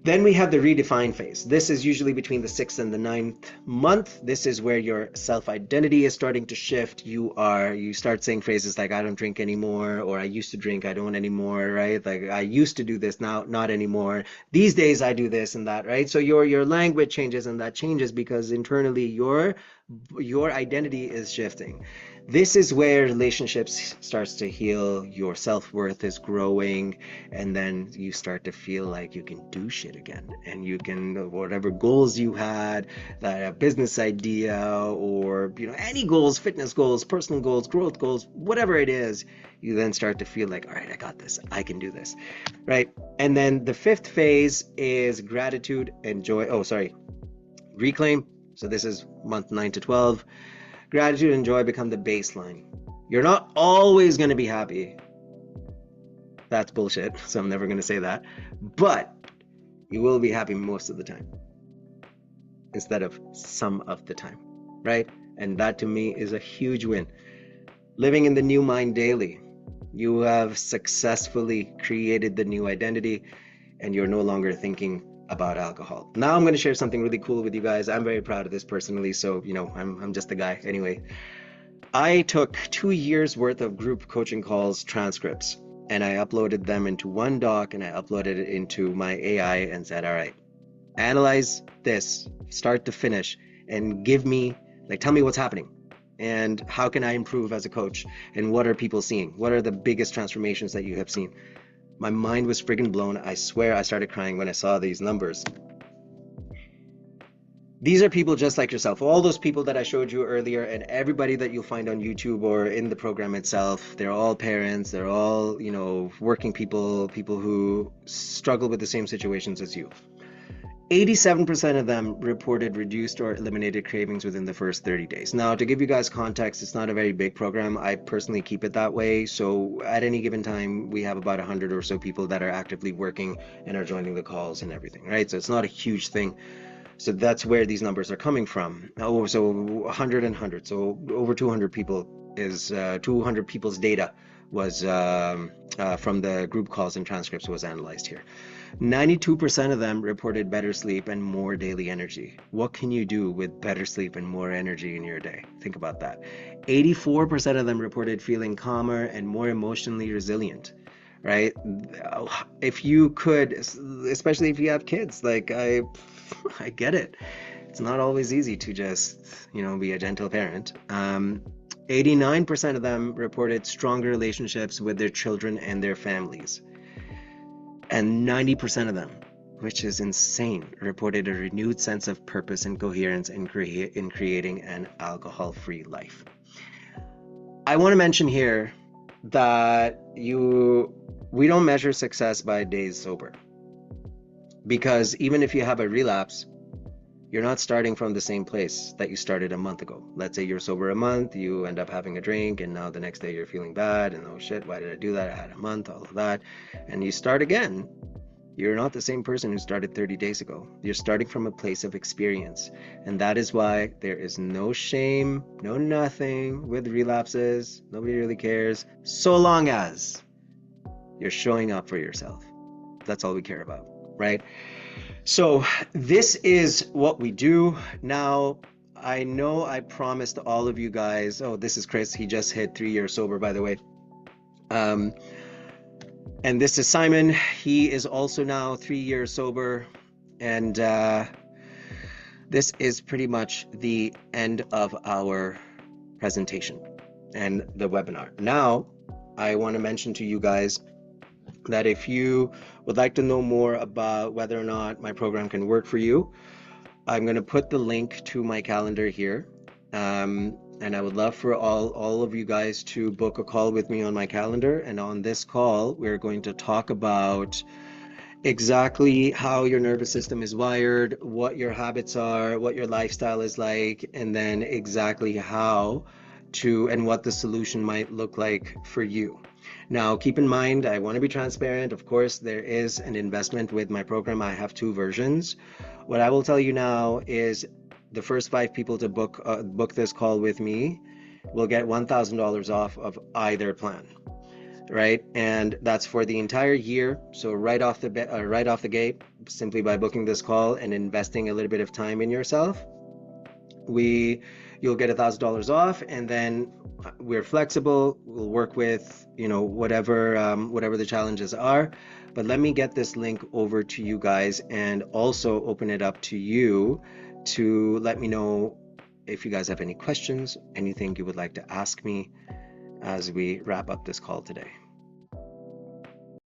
Then we have the redefine phase. This is usually between the 6th and the 9th month. This is where your self-identity is starting to shift. You start saying phrases like, I don't drink anymore, or I used to drink, I don't anymore, right? Like, I used to do this, now not anymore. These days I do this and that, right? So your language changes, and that changes because internally your identity is shifting. This is where relationships starts to heal, your self-worth is growing, and then you start to feel like you can do shit again, and you can, whatever goals you had, that a business idea, or any goals, fitness goals, personal goals, growth goals, whatever it is, you then start to feel like, all right, I got this, I can do this, right? And then the 5th phase is gratitude and joy. Reclaim. So this is month 9 to 12. Gratitude and joy become the baseline. You're not always going to be happy. That's bullshit, so I'm never going to say that. But you will be happy most of the time instead of some of the time, right? And that to me is a huge win. Living in the new mind daily, you have successfully created the new identity, and you're no longer thinking about alcohol. Now I'm going to share something really cool with you guys. I'm very proud of this personally, so I'm just a guy anyway. I took 2 years worth of group coaching calls transcripts, and I uploaded them into one doc, and I uploaded it into my AI and said, all right, analyze this start to finish and tell me what's happening and how can I improve as a coach, and what are people seeing? What are the biggest transformations that you have seen? My mind was friggin' blown. I swear I started crying when I saw these numbers. These are people just like yourself. All those people that I showed you earlier, and everybody that you'll find on YouTube or in the program itself, they're all parents, they're all, working people who struggle with the same situations as you. 87% of them reported reduced or eliminated cravings within the first 30 days. Now, to give you guys context, it's not a very big program. I personally keep it that way. So at any given time, we have about 100 or so people that are actively working and are joining the calls and everything, right? So it's not a huge thing. So that's where these numbers are coming from. Oh, so 100 and 100. So over 200 people is 200 people's data was from the group calls and transcripts was analyzed here. 92% of them reported better sleep and more daily energy. What can you do with better sleep and more energy in your day? Think about that. 84% of them reported feeling calmer and more emotionally resilient, right? If you could, especially if you have kids, like I get it. It's not always easy to just, be a gentle parent. 89% of them reported stronger relationships with their children and their families. And 90% of them, which is insane, reported a renewed sense of purpose and coherence in creating an alcohol-free life. I want to mention here that we don't measure success by days sober, because even if you have a relapse, you're not starting from the same place that you started a month ago. Let's say you're sober a month, you end up having a drink, and now the next day you're feeling bad, and oh shit, why did I do that? I had a month, all of that. And you start again. You're not the same person who started 30 days ago. You're starting from a place of experience. And that is why there is no shame, no nothing with relapses. Nobody really cares, so long as you're showing up for yourself. That's all we care about, right? So this is what we do. Now, I know I promised all of you guys, oh, this is Chris. He just hit 3 years sober, by the way. And this is Simon. He is also now 3 years sober. And this is pretty much the end of our presentation and the webinar. Now, I want to mention to you guys that if you would like to know more about whether or not my program can work for you, I'm going to put the link to my calendar here. And I would love for all of you guys to book a call with me on my calendar. And on this call, we're going to talk about exactly how your nervous system is wired, what your habits are, what your lifestyle is like, and then exactly how to and what the solution might look like for you. Now, keep in mind, I want to be transparent. Of course, there is an investment with my program. I have 2 versions. What I will tell you now is the first 5 people to book this call with me will get $1,000 off of either plan, right? And that's for the entire year. So right off the gate, simply by booking this call and investing a little bit of time in yourself, you'll get $1,000 off, and then we're flexible. We'll work with whatever the challenges are. But let me get this link over to you guys and also open it up to you to let me know if you guys have any questions, anything you would like to ask me as we wrap up this call today.